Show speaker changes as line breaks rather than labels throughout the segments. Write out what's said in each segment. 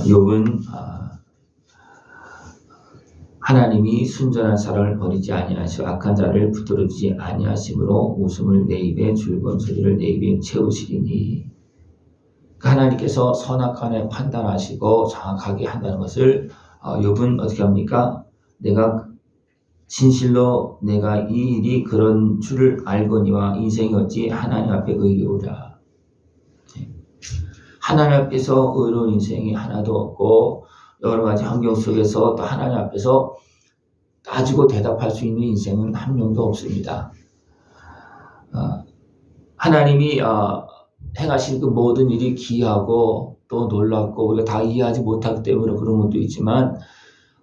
욥은 하나님이 순전한 사람을 버리지 아니하시고 악한 자를 붙들어주지 아니하심으로 웃음을 내 입에 즐거운 소리를 내 입에 채우시리니, 하나님께서 선악간에 판단하시고 정확하게 한다는 것을 욥은 어떻게 합니까? 내가 진실로 내가 이 일이 그런 줄을 알거니와 인생이 어찌 하나님 앞에 의로우랴. 하나님 앞에서 의로운 인생이 하나도 없고 여러 가지 환경 속에서 또 하나님 앞에서 따지고 대답할 수 있는 인생은 한 명도 없습니다. 하나님이 행하신 그 모든 일이 기이하고 또 놀랍고 우리가 다 이해하지 못하기 때문에 그런 것도 있지만,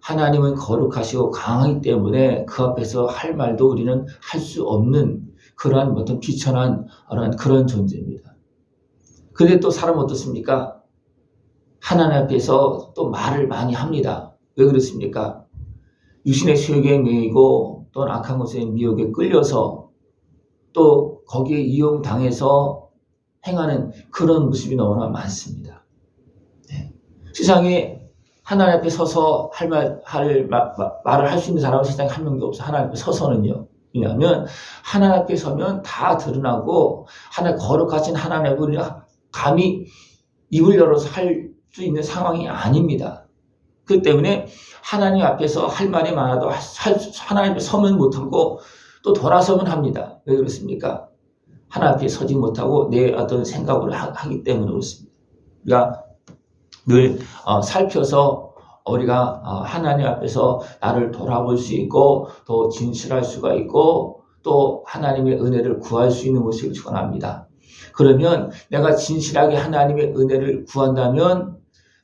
하나님은 거룩하시고 강하기 때문에 그 앞에서 할 말도 우리는 할 수 없는 그러한 어떤 비천한 그런 존재입니다. 근데 또 사람은 어떻습니까? 하나님 앞에서 또 말을 많이 합니다. 왜 그렇습니까? 육신의 수욕에 매이고 또는 악한 것에 미혹에 끌려서 또 거기에 이용당해서 행하는 그런 모습이 너무나 많습니다. 세상에 하나님 앞에 서서 말을 할 수 있는 사람은 세상에 한 명도 없어. 하나님 앞에 서서는요. 왜냐하면 하나님 앞에 서면 다 드러나고 하나님 거룩하신 하나님 앞에 우리가 감히 입을 열어서 할 수 있는 상황이 아닙니다. 그렇기 때문에 하나님 앞에서 할 말이 많아도 하나님 앞에 서면 못하고 또 돌아서면 합니다. 왜 그렇습니까? 하나님 앞에 서지 못하고 내 어떤 생각을 하기 때문에 그렇습니다. 우리가 늘 살펴서 우리가 하나님 앞에서 나를 돌아볼 수 있고 또 진실할 수가 있고 또 하나님의 은혜를 구할 수 있는 모습을 전합니다. 그러면 내가 진실하게 하나님의 은혜를 구한다면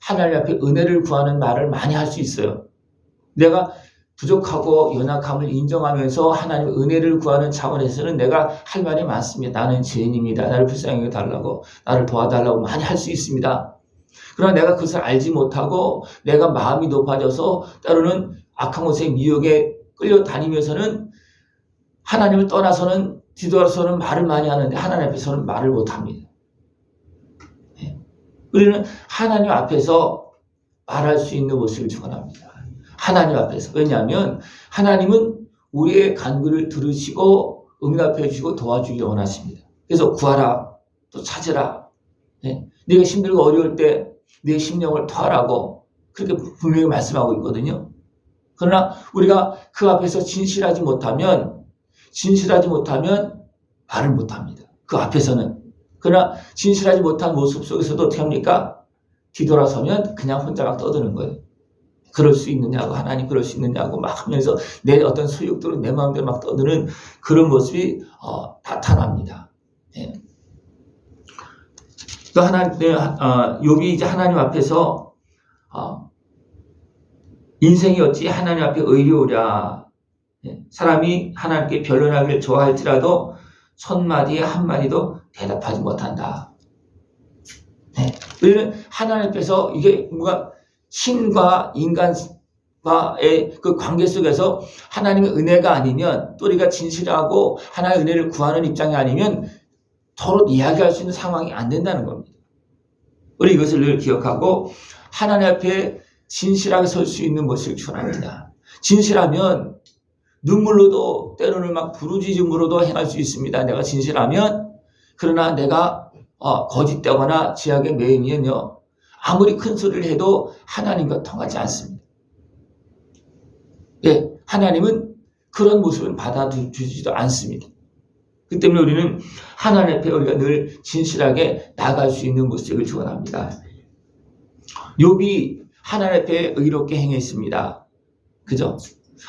하나님 앞에 은혜를 구하는 말을 많이 할 수 있어요. 내가 부족하고 연약함을 인정하면서 하나님의 은혜를 구하는 차원에서는 내가 할 말이 많습니다. 나는 죄인입니다. 나를 불쌍히 달라고, 나를 도와달라고 많이 할 수 있습니다. 그러나 내가 그것을 알지 못하고 내가 마음이 높아져서 때로는 악한 것에 미혹에 끌려다니면서는 하나님을 떠나서는 뒤돌아서는 말을 많이 하는데 하나님 앞에서는 말을 못합니다. 우리는 하나님 앞에서 말할 수 있는 모습을 축원합니다. 하나님 앞에서. 왜냐하면 하나님은 우리의 간구를 들으시고 응답해 주시고 도와주기 원하십니다. 그래서 구하라, 또 찾으라. 네가 힘들고 어려울 때 내 심령을 토하라고 그렇게 분명히 말씀하고 있거든요. 그러나 우리가 그 앞에서 진실하지 못하면 말을 못합니다. 그 앞에서는. 그러나 진실하지 못한 모습 속에서도 어떻게 합니까? 뒤돌아서면 그냥 혼자 막 떠드는 거예요. 그럴 수 있느냐고, 하나님 그럴 수 있느냐고 막 하면서 내 어떤 소욕대로 내 마음대로 막 떠드는 그런 모습이 나타납니다. 욥이 이제 하나님 앞에서 인생이 어찌 하나님 앞에 의로우랴. 사람이 하나님께 변론하기를 좋아할지라도 손마디에 한마디도 대답하지 못한다. 우리는 하나님 앞에서 이게 뭔가 신과 인간과의 그 관계 속에서 하나님의 은혜가 아니면 또 우리가 진실하고 하나님의 은혜를 구하는 입장이 아니면 서로 이야기할 수 있는 상황이 안 된다는 겁니다. 우리 이것을 늘 기억하고 하나님 앞에 진실하게 설 수 있는 것을 축원합니다. 진실하면 눈물로도 때로는 막 부르짖음으로도 행할 수 있습니다. 내가 진실하면. 그러나 내가 거짓되거나 지약에 매이면요 아무리 큰 소리를 해도 하나님과 통하지 않습니다. 하나님은 그런 모습을 받아주지도 않습니다. 그 때문에 우리는 하나님 앞에 우리가 늘 진실하게 나갈 수 있는 모습을 축원합니다. 욥이 하나님 앞에 의롭게 행했습니다. 그죠?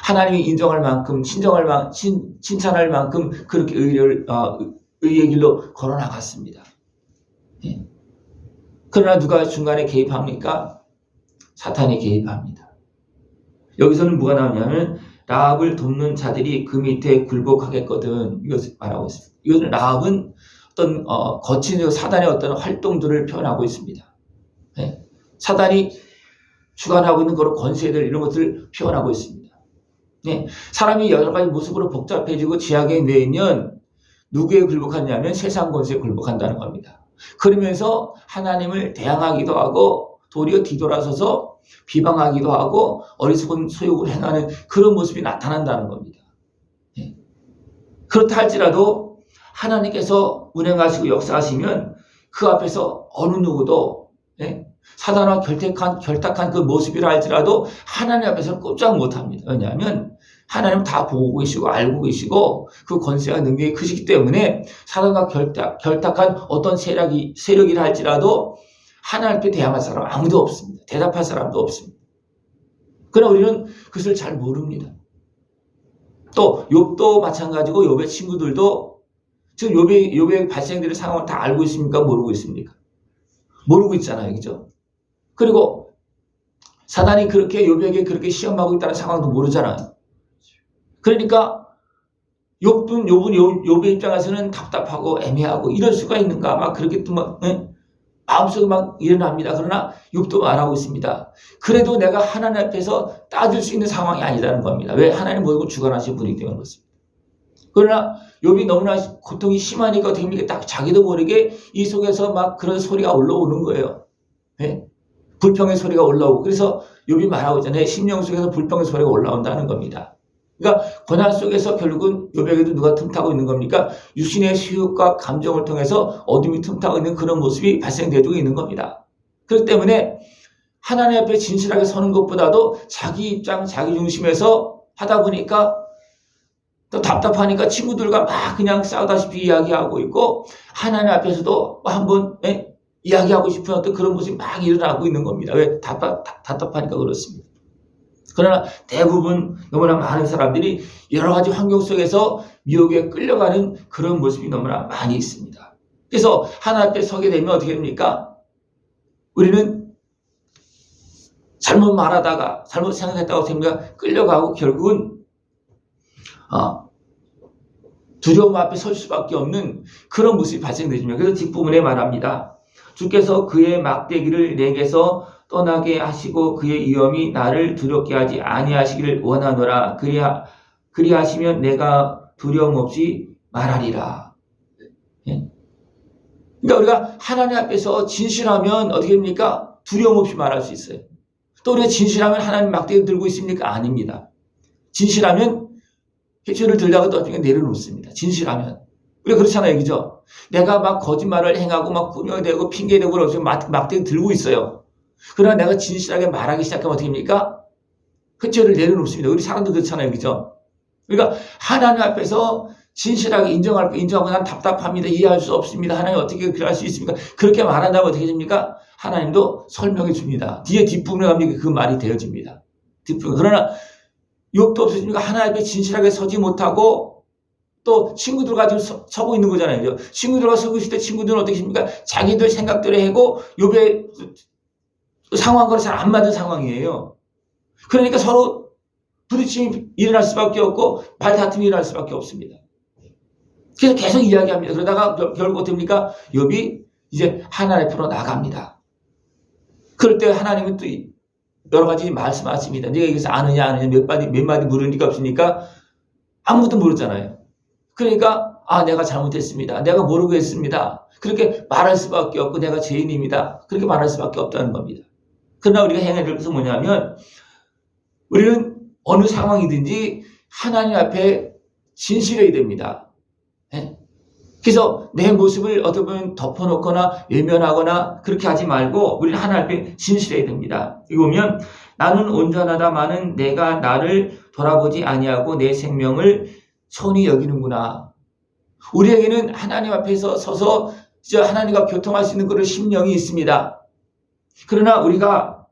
하나님이 인정할 만큼, 칭찬할 만큼 그렇게 의의 길로 걸어나갔습니다. 그러나 누가 중간에 개입합니까? 사탄이 개입합니다. 여기서는 뭐가 나오냐면 라합을 돕는 자들이 그 밑에 굴복하겠거든, 이것을 말하고 있습니다. 이것은 라합은 어떤 거친 사단의 어떤 활동들을 표현하고 있습니다. 사단이 주관하고 있는 그런 권세들 이런 것들을 표현하고 있습니다. 사람이 여러 가지 모습으로 복잡해지고 지약에 매이면 누구에 굴복하냐면 세상 권세에 굴복한다는 겁니다. 그러면서 하나님을 대항하기도 하고 도리어 뒤돌아서서 비방하기도 하고 어리석은 소욕을 행하는 그런 모습이 나타난다는 겁니다. 예. 그렇다 할지라도 하나님께서 운행하시고 역사하시면 그 앞에서 어느 누구도 사단과 결탁한 그 모습이라 할지라도 하나님 앞에서는 꼼짝 못합니다. 왜냐하면 하나님은 다 보고 계시고 알고 계시고 그 권세와 능력이 크시기 때문에 사단과 결탁한 어떤 세력이라 할지라도 하나님께 대항할 사람 아무도 없습니다. 대답할 사람도 없습니다. 그러나 우리는 그것을 잘 모릅니다. 또 욥도 마찬가지고 욥의 친구들도 지금 욥에 발생되는 상황을 다 알고 있습니까? 모르고 있습니까? 모르고 있잖아요. 그죠? 그리고 사단이 그렇게 욥에게 그렇게 시험하고 있다는 상황도 모르잖아요. 그러니까 욥의 입장에서는 답답하고 애매하고 이럴 수가 있는가 막 그렇게 또 막 마음속에 막 일어납니다. 그러나 욥도 말하고 있습니다. 그래도 내가 하나님 앞에서 따질 수 있는 상황이 아니라는 겁니다. 왜? 하나님 모든 걸 주관하시는 분이기 때문에 그렇습니다. 그러나 욥이 너무나 고통이 심하니까 어떻게 딱 자기도 모르게 이 속에서 막 그런 소리가 올라오는 거예요. 네? 불평의 소리가 올라오고 그래서 욥이 말하고 있잖아요. 심령 속에서 불평의 소리가 올라온다는 겁니다. 그러니까 고난 속에서 결국은 욥에게도 누가 틈타고 있는 겁니까? 육신의 수욕과 감정을 통해서 어둠이 틈타고 있는 그런 모습이 발생되고 있는 겁니다. 그렇기 때문에 하나님 앞에 진실하게 서는 것보다도 자기 입장, 자기 중심에서 하다 보니까 또 답답하니까 친구들과 막 그냥 싸우다시피 이야기하고 있고 하나님 앞에서도 한번 이야기하고 싶은 어떤 그런 모습이 막 일어나고 있는 겁니다. 왜? 답답하니까 그렇습니다. 그러나 대부분 너무나 많은 사람들이 여러 가지 환경 속에서 미혹에 끌려가는 그런 모습이 너무나 많이 있습니다. 그래서 하나님 앞에 서게 되면 어떻게 됩니까? 우리는 잘못 말하다가 잘못 생각했다고 생각 끌려가고 결국은 두려움 앞에 설 수밖에 없는 그런 모습이 발생되십니다. 그래서 뒷부분에 말합니다. 주께서 그의 막대기를 내게서 떠나게 하시고 그의 위엄이 나를 두렵게 하지 아니하시기를 원하노라. 그리하시면 내가 두려움 없이 말하리라. 예? 그러니까 우리가 하나님 앞에서 진실하면 어떻게 됩니까? 두려움 없이 말할 수 있어요. 또 우리가 진실하면 하나님 막대기를 들고 있습니까? 아닙니다. 진실하면 해초를 들다가 떠중에 내려놓습니다. 진실하면. 우리가 그렇잖아요. 그죠? 내가 막 거짓말을 행하고 막 꾸며대고 핑계대고 그러면서 막대기 들고 있어요. 그러나 내가 진실하게 말하기 시작하면 어떻게 됩니까? 흑죄를 내려놓습니다. 우리 사람도 그렇잖아요. 그죠? 그러니까 하나님 앞에서 진실하게 인정하고 난 답답합니다. 이해할 수 없습니다. 하나님 어떻게 그렇게 할 수 있습니까? 그렇게 말한다면 어떻게 됩니까? 하나님도 설명해 줍니다. 뒤에 뒷부분에 가면 그 말이 되어집니다. 뒷부분. 그러나 욥도 없으십니까? 하나님 앞에 진실하게 서지 못하고 또 친구들 가지고 서고 있는 거잖아요. 친구들과 서고 있을 때 친구들은 어떻게 십니까? 자기들 생각대로 하고 욥의 상황과는 잘 안 맞는 상황이에요. 그러니까 서로 부딪힘이 일어날 수밖에 없고 말다툼이 일어날 수밖에 없습니다. 그래서 계속 이야기합니다. 그러다가 결국 어떻게 됩니까? 욥이 이제 하나님 앞으로 나갑니다. 그럴 때 하나님은 또 여러 가지 말씀하십니다. 네가 이것을 아느냐 몇 마디 물으니까 없으니까 아무것도 모르잖아요. 그러니까 내가 잘못했습니다. 내가 모르고 했습니다. 그렇게 말할 수밖에 없고 내가 죄인입니다. 그렇게 말할 수밖에 없다는 겁니다. 그러나 우리가 행해야 될 것은 뭐냐면 우리는 어느 상황이든지 하나님 앞에 진실해야 됩니다. 그래서 내 모습을 어떻게 보면 덮어놓거나 외면하거나 그렇게 하지 말고 우리는 하나님 앞에 진실해야 됩니다. 여기 보면 나는 온전하다마는 내가 나를 돌아보지 아니하고 내 생명을 손히 여기는구나. 우리에게는 하나님 앞에서 서서 하나님과 교통할 수 있는 그런 심령이 있습니다. 그러나 우리가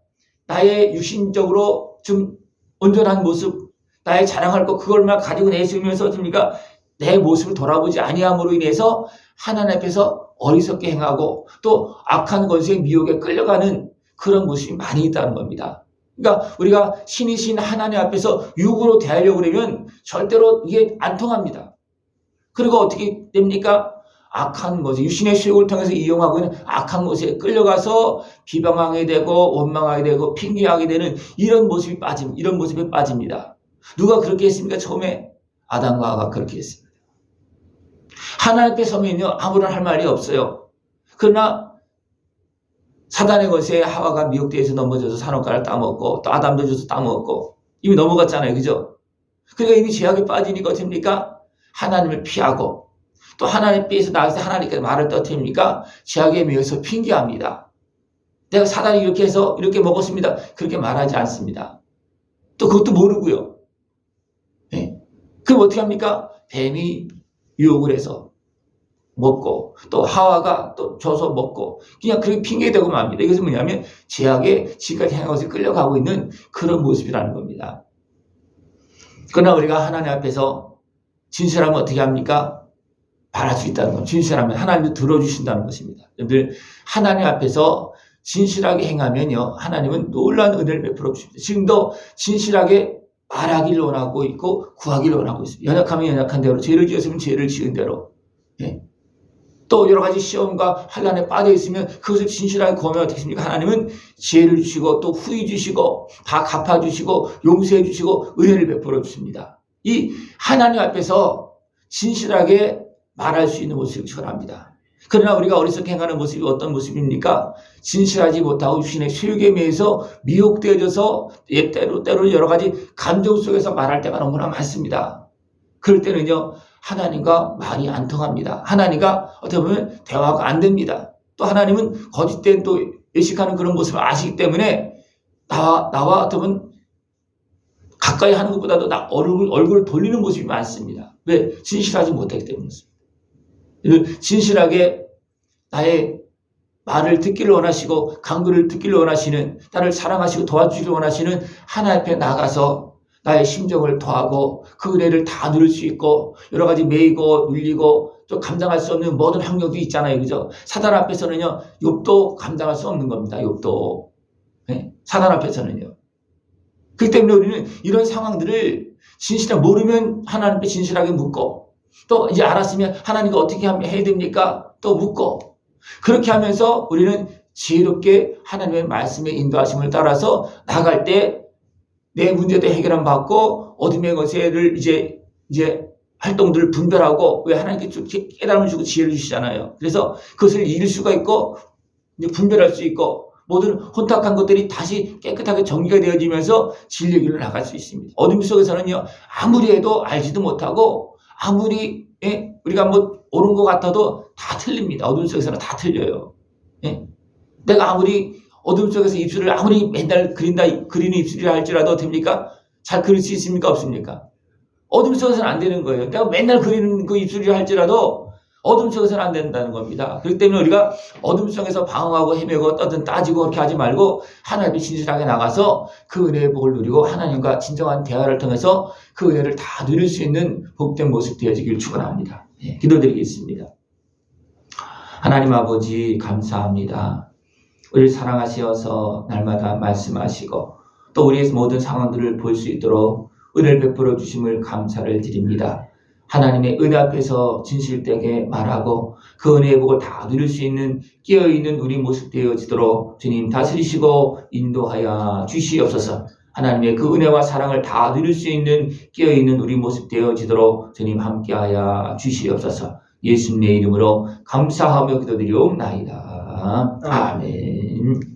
나의 육신적으로 좀 온전한 모습, 나의 자랑할 것 그걸만 가지고 내세우면서 어떻습니까? 내 모습을 돌아보지 아니함으로 인해서 하나님 앞에서 어리석게 행하고 또 악한 권세의 미혹에 끌려가는 그런 모습이 많이 있다는 겁니다. 그러니까 우리가 신이신 하나님 앞에서 육으로 대하려고 그러면 절대로 이게 안 통합니다. 그리고 어떻게 됩니까? 악한 것에 육신의 수욕을 통해서 이용하고 있는 악한 것에 끌려가서 비방하게 되고 원망하게 되고 핑계하게 되는 이런 모습에 빠집니다. 누가 그렇게 했습니까? 처음에 아담과 하와가 그렇게 했습니다. 하나님 앞에 서면요 아무런 할 말이 없어요. 그러나 사단의 것에 하와가 미혹되어서 넘어져서 산업가를 따먹고 또 아담도 줘서 따먹고 이미 넘어갔잖아요. 그죠? 그러니까 이미 죄악에 빠지니까 어떻습니까? 하나님을 피하고 또 하나님 삐에서 나가서 하나님께 말을 떠트립니까? 죄악에 매여서 핑계합니다. 내가 사단이 이렇게 해서 이렇게 먹었습니다. 그렇게 말하지 않습니다. 또 그것도 모르고요. 네. 그럼 어떻게 합니까? 뱀이 유혹을 해서 먹고 또 하와가 또 줘서 먹고 그냥 그렇게 핑계대고 맙니다. 이것은 뭐냐면 죄악에 지금까지 행한 것에 끌려가고 있는 그런 모습이라는 겁니다. 그러나 우리가 하나님 앞에서 진실하면 어떻게 합니까? 말할 수 있다는 것. 진실하면 하나님도 들어주신다는 것입니다. 여러분들 하나님 앞에서 진실하게 행하면요 하나님은 놀라운 은혜를 베풀어 주십니다. 지금도 진실하게 말하기를 원하고 있고 구하기를 원하고 있습니다. 연약하면 연약한 대로, 죄를 지었으면 죄를 지은 대로. 예. 또 여러 가지 시험과 환난에 빠져 있으면 그것을 진실하게 구하면 어떻게 했습니까? 하나님은 지혜를 주시고 또 후히 주시고 다 갚아주시고 용서해 주시고 은혜를 베풀어 주십니다. 이 하나님 앞에서 진실하게 말할 수 있는 모습을 축원합니다. 그러나 우리가 어리석게 행하는 모습이 어떤 모습입니까? 진실하지 못하고 육신의 소욕에 매여서 미혹되어져서 때로 여러 가지 감정 속에서 말할 때가 너무나 많습니다. 그럴 때는요 하나님과 말이 안 통합니다. 하나님과 어떻게 보면 대화가 안 됩니다. 또 하나님은 거짓된 또 외식하는 그런 모습을 아시기 때문에 나와 어떻게 보면 가까이 하는 것보다도 얼굴을 돌리는 모습이 많습니다. 왜? 진실하지 못하기 때문이었습니다. 진실하게 나의 말을 듣기를 원하시고 간구를 듣기를 원하시는, 나를 사랑하시고 도와주기를 원하시는 하나님 앞에 나가서 나의 심정을 더하고 그 은혜를 다 누릴 수 있고 여러 가지 매이고 눌리고 또 감당할 수 없는 모든 환경도 있잖아요. 그죠? 사단 앞에서는요 욥도 감당할 수 없는 겁니다. 욥도. 네? 사단 앞에서는요. 그렇기 때문에 우리는 이런 상황들을 진실하게 모르면 하나님 앞에 진실하게 묻고 또 이제 알았으면 하나님과 어떻게 해야 됩니까? 또 묻고 그렇게 하면서 우리는 지혜롭게 하나님의 말씀의 인도하심을 따라서 나갈 때 내 문제도 해결함 받고 어둠의 것을 이제 활동들을 분별하고 왜 하나님께 깨달음을 주고 지혜를 주시잖아요. 그래서 그것을 이길 수가 있고 이제 분별할 수 있고 모든 혼탁한 것들이 다시 깨끗하게 정리가 되어지면서 진리의 길로 나갈 수 있습니다. 어둠 속에서는요 아무리 해도 알지도 못하고 아무리 우리가 뭐 옳은 것 같아도 다 틀립니다. 어둠 속에서는 다 틀려요. 내가 아무리 어둠 속에서 입술을 아무리 맨날 그리는 입술이라 할지라도 됩니까? 잘 그릴 수 있습니까? 없습니까? 어둠 속에서는 안 되는 거예요. 내가 맨날 그리는 그 입술이라 할지라도 어둠 속에서는 안 된다는 겁니다. 그렇기 때문에 우리가 어둠 속에서 방황하고 헤매고 떠든 따지고 그렇게 하지 말고 하나님이 진실하게 나가서 그 은혜의 복을 누리고 하나님과 진정한 대화를 통해서 그 은혜를 다 누릴 수 있는 복된 모습 되어지길 축원합니다. 기도드리겠습니다. 하나님 아버지 감사합니다. 우리를 사랑하시어서 날마다 말씀하시고 또 우리의 모든 상황들을 볼 수 있도록 은혜를 베풀어 주심을 감사를 드립니다. 하나님의 은혜 앞에서 진실되게 말하고 그 은혜의 복을 다 누릴 수 있는 깨어있는 우리 모습 되어지도록 주님 다스리시고 인도하여 주시옵소서. 하나님의 그 은혜와 사랑을 다 누릴 수 있는 깨어있는 우리 모습 되어지도록 주님 함께하여 주시옵소서. 예수님의 이름으로 감사하며 기도드리옵나이다. 아멘.